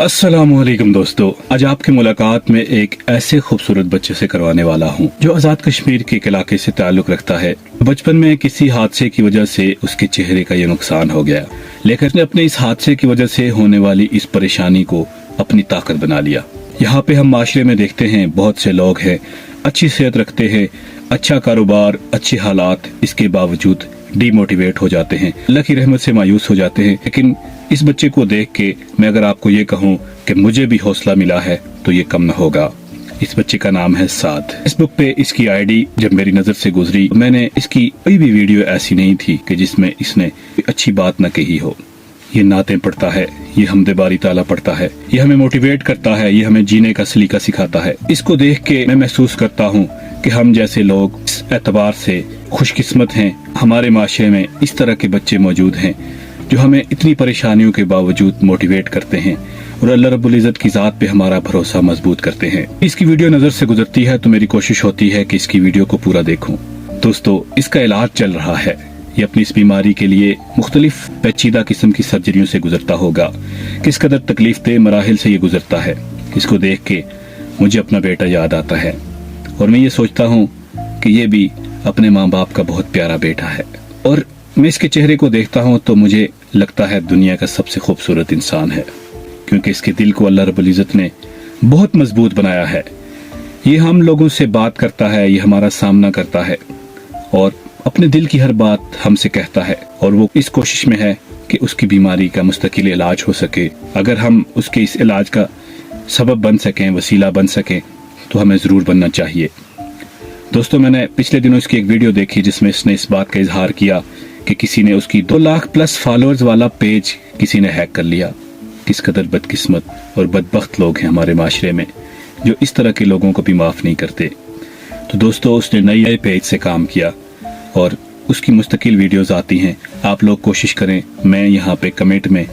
अस्सलामुअलैकुम दोस्तों, आज आपकी मुलाकात में एक ऐसे खूबसूरत बच्चे से करवाने वाला हूँ जो आज़ाद कश्मीर के एक इलाके से ताल्लुक रखता है। बचपन में किसी हादसे की वजह से उसके चेहरे का ये नुकसान हो गया, लेकिन उसने अपने इस हादसे की वजह से होने वाली इस परेशानी को अपनी ताकत बना लिया। यहाँ पे हम माशरे में देखते हैं बहुत से लोग हैं, अच्छी सेहत रखते हैं, अच्छा कारोबार, अच्छे हालात, इसके बावजूद डीमोटिवेट हो जाते हैं, अल्लाह की रहमत से मायूस हो जाते हैं। लेकिन इस बच्चे को देख के मैं अगर आपको ये कहूँ कि मुझे भी हौसला मिला है तो ये कम न होगा। इस बच्चे का नाम है साद। फेसबुक पे इसकी आईडी जब मेरी नजर से गुजरी, मैंने इसकी कोई भी वीडियो ऐसी नहीं थी कि जिसमें इसने अच्छी बात न कही हो। ये नातें पढ़ता है, ये हमदे बारी ताला पढ़ता है, ये हमें मोटिवेट करता है, ये हमें जीने का सलीका सिखाता है। इसको देख के मैं महसूस करता हूँ कि हम जैसे लोग इस एतबार से खुशकिस्मत हैं, हमारे माशरे में इस तरह के बच्चे मौजूद हैं जो हमें इतनी परेशानियों के बावजूद मोटिवेट करते हैं और अल्लाह रब्बुल इज़्ज़त की ज़ात पे हमारा भरोसा मजबूत करते हैं। इसकी वीडियो नज़र से गुजरती है तो मेरी कोशिश होती है कि इसकी वीडियो को पूरा देखूं। दोस्तों, इसका इलाज चल रहा है। ये अपनी इस बीमारी के लिए मुख्तलिफ पेचीदा किस्म की सर्जरियों से गुजरता होगा। किस कदर तकलीफ दे मराहिल से ये गुजरता है, इसको देख के मुझे अपना बेटा याद आता है और मैं ये सोचता हूँ कि ये भी अपने माँ बाप का बहुत प्यारा बेटा है। और मैं इसके चेहरे को देखता हूँ तो मुझे लगता है दुनिया का सबसे खूबसूरत इंसान है, क्योंकि इसके दिल को अल्लाह रब्बुल इज़्ज़त ने बहुत मजबूत बनाया है। ये हम लोगों से बात करता है, ये हमारा सामना करता है और अपने दिल की हर बात हमसे कहता है और वो इस कोशिश में है कि उसकी बीमारी का मुस्तकिल इलाज हो सके। अगर हम उसके इस इलाज का सबब बन सकें, वसीला बन सकें, तो हमें ज़रूर बनना चाहिए। दोस्तों, मैंने पिछले दिनों इसकी एक वीडियो देखी जिसमें इसने इस बात का इजहार किया कि किसी ने उसकी 2 लाख प्लस फॉलोअर्स वाला पेज किसी ने हैक कर लिया। किस कदर बदकिस्मत और बदबख्त लोग हैं हमारे माशरे में जो इस तरह के लोगों को भी माफ़ नहीं करते। तो दोस्तों, उसने नए पेज से काम किया और उसकी मुस्तकिल वीडियोस आती हैं। आप लोग कोशिश करें, मैं यहाँ पे कमेंट में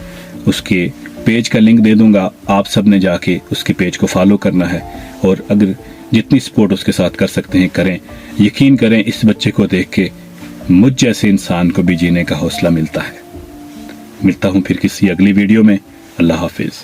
उसके पेज का लिंक दे दूंगा, आप सब ने जाके उसके पेज को फॉलो करना है और अगर जितनी सपोर्ट उसके साथ कर सकते हैं करें। यकीन करें, इस बच्चे को देख के मुझ जैसे इंसान को भी जीने का हौसला मिलता है। मिलता हूँ फिर किसी अगली वीडियो में। अल्लाह हाफिज।